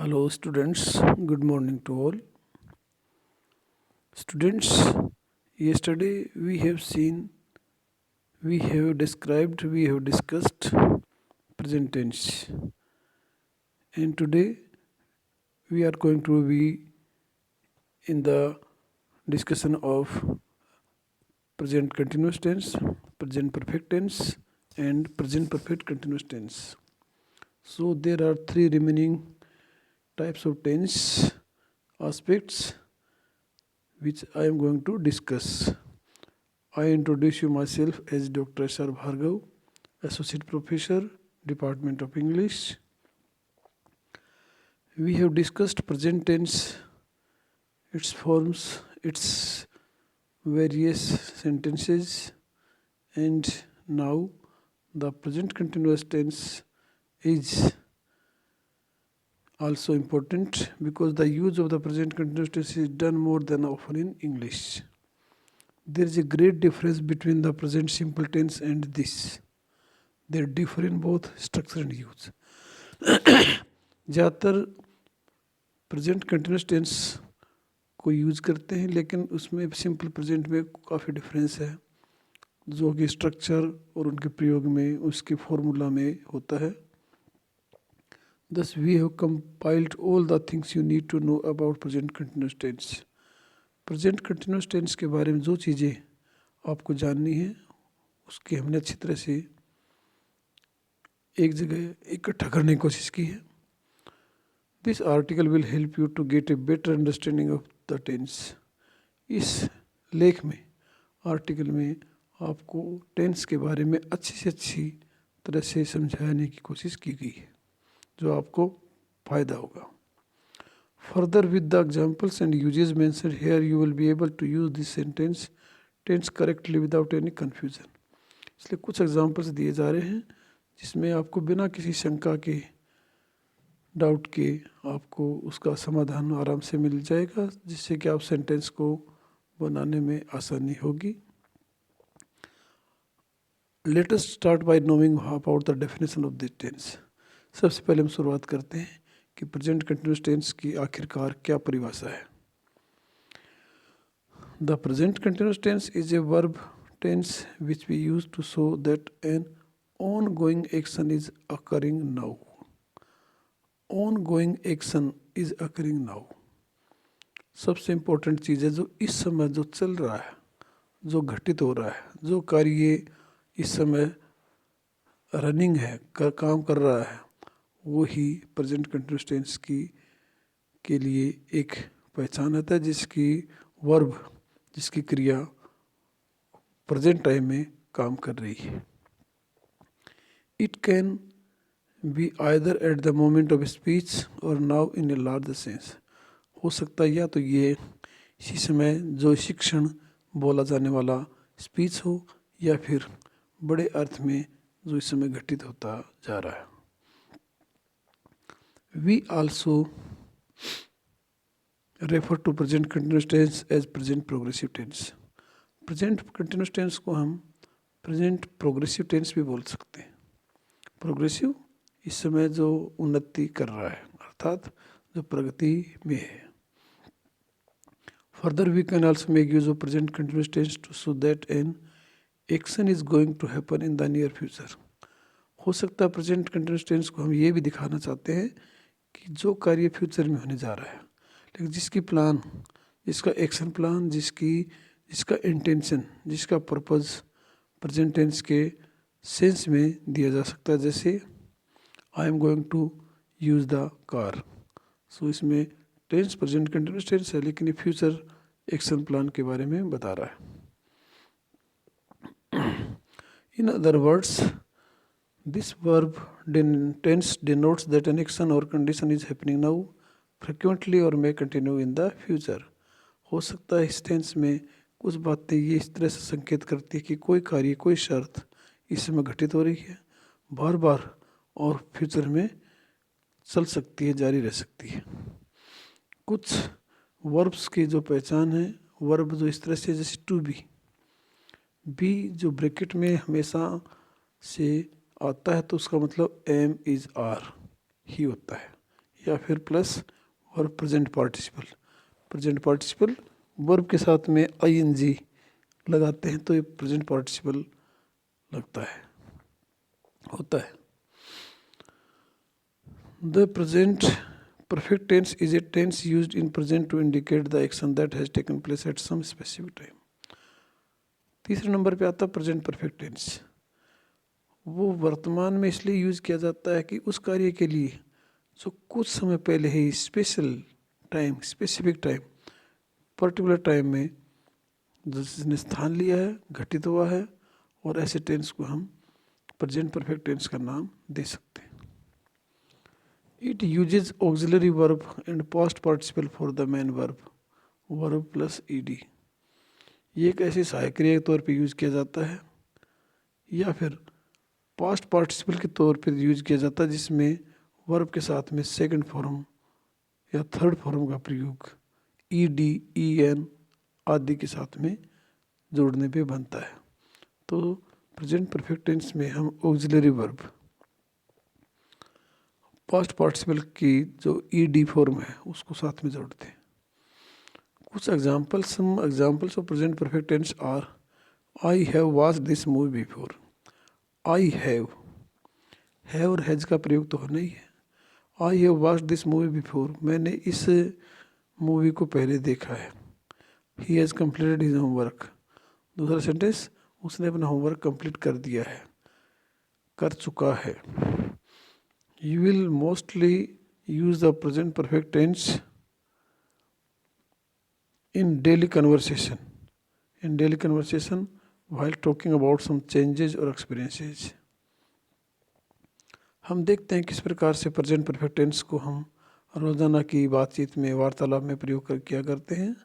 Hello students, good morning to all. Students, yesterday we have discussed present tense, and today we are going to be in the discussion of present continuous tense, present perfect tense, and present perfect continuous tense. So there are three remaining types of tense aspects which I am going to discuss. I introduce you myself as Dr. S.R. Bhargav, Associate Professor, Department of English. We have discussed present tense, its forms, its various sentences, and now the present continuous tense is also important because the use of the present continuous tense is done more than often in English. There is a great difference between the present simple tense and this. They differ in both structure and use. ज़्यादातर present continuous tense को use करते हैं, लेकिन उसमें simple present में काफ़ी difference है जो कि स्ट्रक्चर और उनके प्रयोग में उसके फॉर्मूला में होता है. Thus we have compiled all the things you need to know about present continuous tense. Present continuous tense के बारे में जो चीज़ें आपको जाननी है उसकी हमने अच्छी तरह से एक जगह इकट्ठा करने की कोशिश की है. This article will help you to get a better understanding of the tense. इस लेख में आर्टिकल में आपको टेंस के बारे में अच्छी से अच्छी तरह से समझाने की कोशिश की गई है जो आपको फ़ायदा होगा. Further, with the examples and uses mentioned here, you will be able to use this tense correctly without any confusion. इसलिए कुछ एग्जाम्पल्स दिए जा रहे हैं जिसमें आपको बिना किसी शंका के, डाउट के आपको उसका समाधान आराम से मिल जाएगा, जिससे कि आप सेंटेंस को बनाने में आसानी होगी. Let us start by knowing about the definition of this tense. सबसे पहले हम शुरुआत करते हैं कि प्रेजेंट कंटिन्यूस टेंस की आखिरकार क्या परिभाषा है. The present continuous tense is a verb tense which we use to show that an ongoing action is occurring now. Ongoing action is occurring now सबसे इम्पोर्टेंट चीज़ है जो इस समय जो चल रहा है, जो घटित हो रहा है, जो कार्य इस समय रनिंग है, काम कर रहा है, वो ही प्रेजेंट कंटिन्यूस टेंस के लिए एक पहचान आता है, जिसकी वर्ब, जिसकी क्रिया प्रेजेंट टाइम में काम कर रही है. It can be either at the moment of speech or now in a large sense. हो सकता है या तो ये इसी समय जो शिक्षण बोला जाने वाला स्पीच हो, या फिर बड़े अर्थ में जो इस समय घटित होता जा रहा है. We also refer to present continuous tense as present progressive tense. Present continuous tense को हम present progressive tense भी बोल सकते हैं. Progressive इस समय जो उन्नति कर रहा है, अर्थात जो प्रगति में है. Further, we can also make use of present continuous tense to show that an action is going to happen in the near future. हो सकता है प्रेजेंट कंटिन्यूस टेंस को हम ये भी दिखाना चाहते हैं कि जो कार्य फ्यूचर में होने जा रहा है, लेकिन जिसकी प्लान, जिसका एक्शन प्लान, जिसका इंटेंशन, जिसका पर्पज़ प्रेजेंट टेंस के सेंस में दिया जा सकता है. जैसे I am going to use the car. So इसमें टेंस प्रेजेंट कंटिन्यूस टेंस है, लेकिन ये फ्यूचर एक्शन प्लान के बारे में बता रहा है. In other words, this verb tense denotes that an action or condition is happening now, frequently or may continue in the future. हो सकता है इस टेंस में कुछ बातें ये इस तरह से संकेत करती है कि कोई कार्य, कोई शर्त इस समय घटित हो रही है, बार बार और फ्यूचर में चल सकती है, जारी रह सकती है. कुछ वर्ब्स की जो पहचान है, वर्ब जो इस तरह से, जैसे टू बी जो ब्रैकेट में हमेशा से आता है तो उसका मतलब एम इज आर ही होता है, या फिर plus verb present participle. Present participle verb के साथ में आईएनजी लगाते हैं तो ये प्रेजेंट पार्टिसिपल लगता है, होता है। The present perfect tense is a tense used in present to indicate the action that has taken place at some specific time। तीसरे नंबर पे आता है प्रेजेंट परफेक्ट टेंस। वो वर्तमान में इसलिए यूज किया जाता है कि उस कार्य के लिए जो कुछ समय पहले ही special time, specific time, particular time में जिसने स्थान लिया है, घटित हुआ है, और ऐसे टेंस को हम प्रेजेंट परफेक्ट टेंस का नाम दे सकते हैं। It uses auxiliary verb and past participle for the main verb, verb plus ed। ये एक ऐसी सहायक क्रिया के तौर पे यूज किया जाता है या फिर पास्ट पार्टिसिपल के तौर पे यूज किया जाता है जिसमें वर्ब के साथ में सेकंड फॉर्म या थर्ड फॉर्म का प्रयोग ed, en आदि के साथ में जोड़ने पे बनता है। तो प्रेजेंट परफेक्ट टेंस में हम ऑक्सिलरी वर्ब पास्ट पार्टिसिपल की जो ईडी फॉर्म है उसको साथ में जोड़ते हैं। कुछ examples, some examples of present perfect tense are I have watched this movie before. I have और हैज का प्रयोग तो होना ही है। I have watched this movie before, मैंने इस मूवी को पहले देखा है। He has completed his homework. दूसरा सेंटेंस, उसने अपना होमवर्क कंप्लीट कर दिया है, कर चुका है। You will mostly use the present perfect tense in daily conversation while talking about some changes or experiences। हम देखते हैं किस प्रकार से प्रेजेंट परफेक्ट टेंस को हम रोज़ाना की बातचीत में, वार्तालाप में प्रयोग किया करते हैं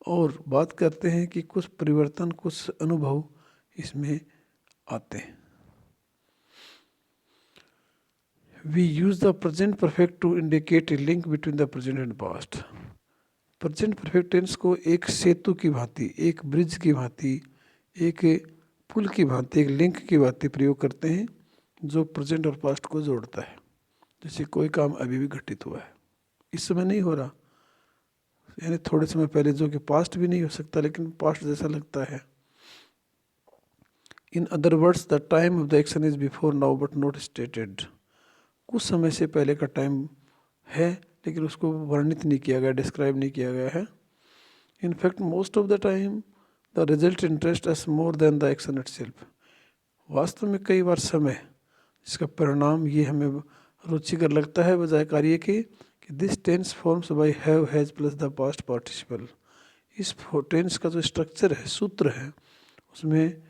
और बात करते हैं कि कुछ परिवर्तन, कुछ अनुभव इसमें आते हैं। We use the present perfect to indicate a link between the present and past। Present perfect tense को एक सेतु की भांति, एक ब्रिज की भांति, एक पुल की भांति, एक लिंक की भांति प्रयोग करते हैं जो प्रेजेंट और पास्ट को जोड़ता है। जैसे कोई काम अभी भी घटित हुआ है, इस समय नहीं हो रहा, यानी थोड़े समय पहले, जो कि पास्ट भी नहीं हो सकता लेकिन पास्ट जैसा लगता है। In other words the time of the action is before now but not stated. कुछ समय से पहले का टाइम है लेकिन उसको वर्णित नहीं किया गया, डिस्क्राइब नहीं किया गया है। In fact most of the time the result interest us more than the action itself. वास्तव में कई बार समय, इसका परिणाम ये हमें रुचिकर लगता है बजाय कार्य के, कि this tense forms by have has plus the past participle. इस टेंस का जो स्ट्रक्चर है, सूत्र है, उसमें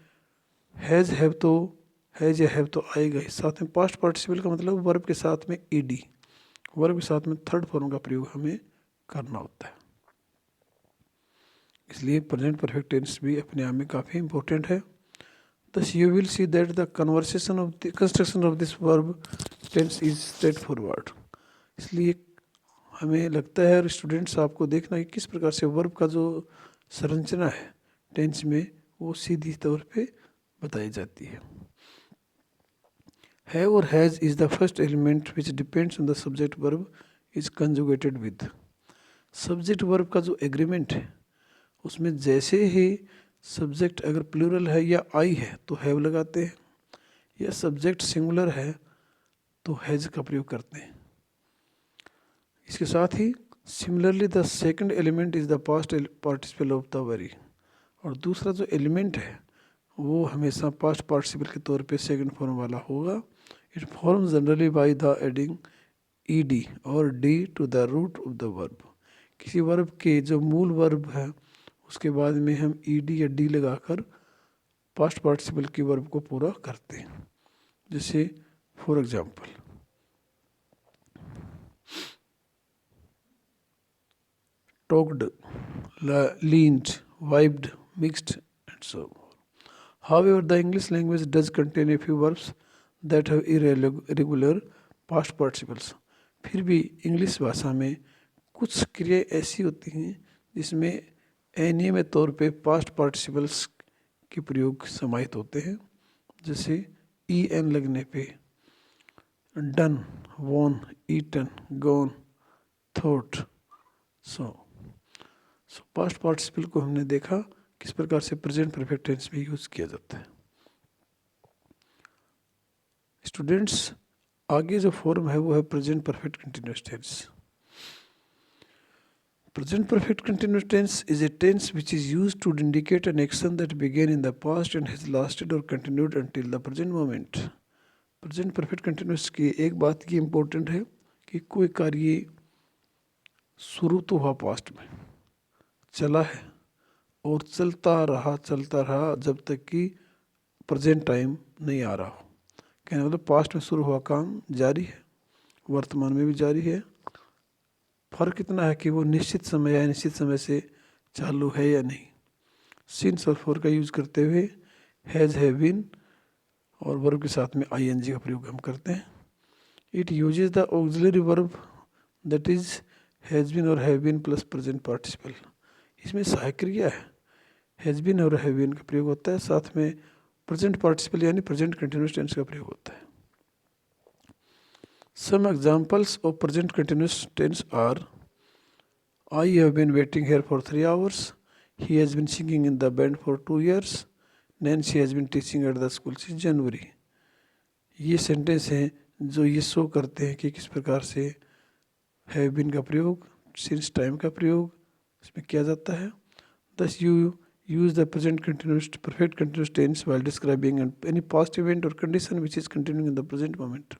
हैज हैव तो हैज या हैव तो आएगा ही, साथ में पास्ट पार्टिसिपल का मतलब वर्ब के साथ में ईडी, वर्ब के साथ में थर्ड फॉर्म का प्रयोग हमें करना होता है। इसलिए प्रेजेंट परफेक्ट टेंस भी अपने आप में काफ़ी इंपॉर्टेंट है। Thus you will see that the construction of this verb tense is straightforward। इसलिए हमें लगता है, और स्टूडेंट्स आपको देखना है कि किस प्रकार से वर्ब का जो संरचना है टेंस में वो सीधी तौर पे बताई जाती है। Have or has is the first element which depends on the subject verb is conjugated with। Subject verb का जो एग्रीमेंट है उसमें जैसे ही सब्जेक्ट अगर प्लूरल है या आई है तो हैव लगाते हैं, या सब्जेक्ट सिंगुलर है तो हैज का प्रयोग करते हैं। इसके साथ ही similarly the second element is the past participle of the verb. और दूसरा जो एलिमेंट है वो हमेशा पास्ट पार्टिसिपल के तौर पे सेकंड फॉर्म वाला होगा। It form generally by the adding ed or d to the root of the verb. किसी वर्ब के जो मूल वर्ब है उसके बाद में हम ईडी या डी लगाकर पास्ट पार्टिसिपल की वर्ब को पूरा करते हैं। जैसे for example, talked, leaned, vibed, mixed and so on। However, the English language does contain a few verbs that have irregular past participles। फिर भी इंग्लिश भाषा में कुछ क्रियाएं ऐसी होती हैं जिसमें अनियमित तौर पे पास्ट पार्टिसिपल्स के प्रयोग समाहित होते हैं। जैसे ई एन लगने पे done, won, eaten, gone, thought. सो पास्ट पार्टिसिपल को हमने देखा किस प्रकार से प्रेजेंट परफेक्ट टेंस में यूज किया जाता है। स्टूडेंट्स, आगे जो फॉर्म है वो है present perfect continuous tense. Present perfect continuous tense is a tense which is used to indicate an action that began in the past and has lasted or continued until the present moment. Present perfect continuous की एक बात की important है कि कोई कार्य शुरू तो हुआ पास्ट में, चला है और चलता रहा जब तक कि प्रेजेंट टाइम नहीं आ रहा हो। कहने मतलब पास्ट में शुरू हुआ काम जारी है, वर्तमान में भी जारी है। फर्क इतना है कि वो निश्चित समय या निश्चित समय से चालू है या नहीं। सिंस और फॉर का यूज करते हुए हैज़, हैव बीन और वर्ब के साथ में आईएनजी का प्रयोग हम करते हैं। It uses the auxiliary verb that is has been और have been plus present participle. इसमें सहायक क्रिया है, हैज़ बीन और हैव बीन का प्रयोग होता है, साथ में प्रेजेंट पार्टिसिपल यानी प्रेजेंट कंटिन्यूअस टेंस का प्रयोग होता है। Some examples of present continuous tense are: I have been waiting here for 3 hours. He has been singing in the band for 2 years. Nancy has been teaching at the school since January. ये sentence हैं जो ये show करते हैं कि किस प्रकार से हैव बीन का प्रयोग, सिंस टाइम का प्रयोग इसमें किया जाता है। Thus you use the present continuous perfect continuous tense while describing any past event or condition which is continuing in the present moment.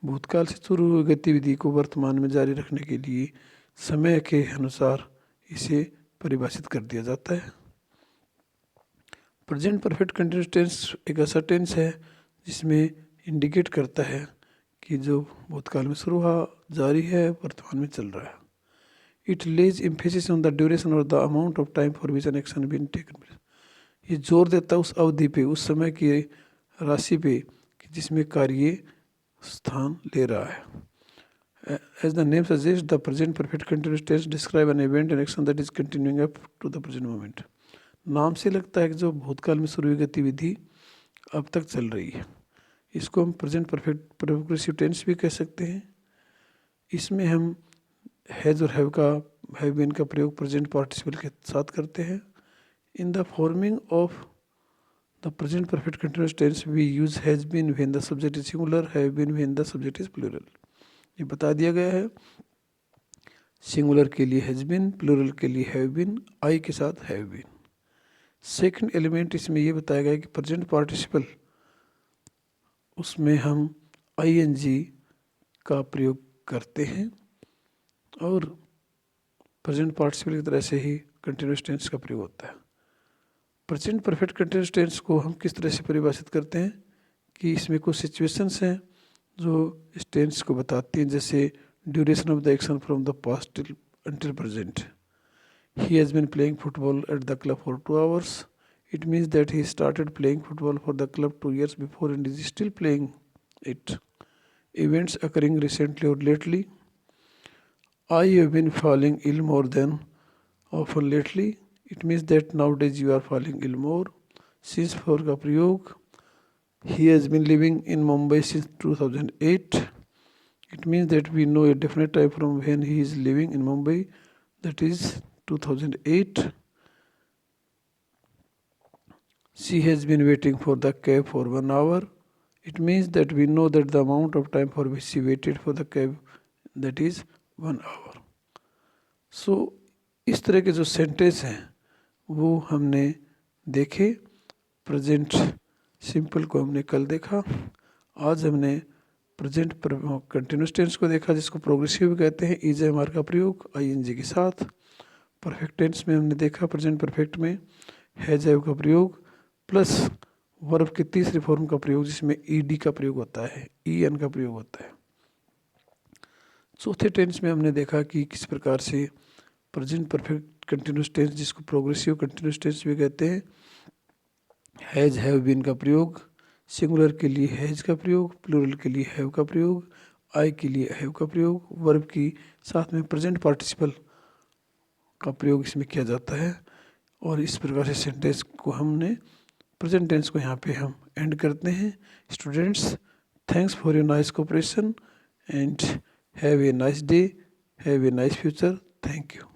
भूतकाल से शुरू हुई गतिविधि को वर्तमान में जारी रखने के लिए समय के अनुसार इसे परिभाषित कर दिया जाता है। प्रेजेंट परफेक्ट कंटिन्यूअस टेंस एक ऐसा टेंस है जिसमें इंडिकेट करता है कि जो भूतकाल में शुरू हुआ, जारी है, वर्तमान में चल रहा है। It lays emphasis on the duration और the amount of time for which an action been taken. ये जोर देता है उस अवधि पे, उस समय की राशि पे कि जिसमें कार्य स्थान ले रहा है। As the name suggests, the present perfect continuous tense describe an event and action that is continuing up to the present moment. नाम से लगता है कि जो भूतकाल में शुरू हुई गतिविधि अब तक चल रही है। इसको हम प्रेजेंट परफेक्ट प्रोग्रेसिव टेंस भी कह सकते हैं। इसमें हम हैज़ और हैव बीन का प्रयोग प्रेजेंट पार्टिसिपल के साथ करते हैं। In the forming of the present perfect continuous tense we use has been when the subject is singular, have been when the subject is plural. ये बता दिया गया है, सिंगुलर के लिए has been, प्लूरल के लिए have been, I के साथ have been। सेकंड एलिमेंट इसमें ये बताया गया है कि प्रेजेंट पार्टिसिपल उसमें हम ing का प्रयोग करते हैं और प्रेजेंट पार्टिसिपल की तरह से ही कंटिन्यूस टेंस का प्रयोग होता है। प्रेजेंट परफेक्ट कंटिन्यूअस टेंस को हम किस तरह से परिभाषित करते हैं कि इसमें कुछ सिचुएशंस हैं जो इस टेंस को बताती हैं, जैसे duration of the action from the past until present. He has been playing football at the club for 2 hours. It means that he started playing football for the club 2 years before and is still playing it. Events occurring recently और lately. I have been falling ill more than often lately. It means that nowadays you are falling ill more. Since for का प्रयोग, he has been living in Mumbai since 2008. It means that we know a definite time from when he is living in Mumbai, that is 2008. She has been waiting for the cab for 1 hour. It means that we know that the amount of time for which she waited for the cab, that is 1 hour. So इस तरह के जो sentence हैं वो हमने देखे। Present simple को हमने कल देखा। आज हमने प्रेजेंट कंटिन्यूस टेंस को देखा जिसको प्रोग्रेसिव कहते हैं, इज एम आर का प्रयोग आईएनजी के साथ। परफेक्ट टेंस में हमने देखा प्रेजेंट परफेक्ट में हैज हैव का प्रयोग प्लस वर्ब के तीसरे फॉर्म का प्रयोग जिसमें ईडी का प्रयोग होता है, ईएन का प्रयोग होता है। चौथे टेंस में हमने देखा कि किस प्रकार से प्रेजेंट परफेक्ट कंटिन्यूस टेंस जिसको प्रोग्रेसिव कंटिन्यूस टेंस भी कहते हैं, हैज हैव बीन का प्रयोग, सिंगुलर के लिए हैज का प्रयोग, प्लूरल के लिए हैव का प्रयोग, आई के लिए हैव का प्रयोग, वर्ब की साथ में प्रेजेंट पार्टिसिपल का प्रयोग इसमें किया जाता है। और इस प्रकार से सेंटेंस को हमने प्रेजेंट टेंस को यहाँ पे हम एंड करते हैं। Students, thanks for your nice cooperation and have a nice day, have a nice future. Thank you.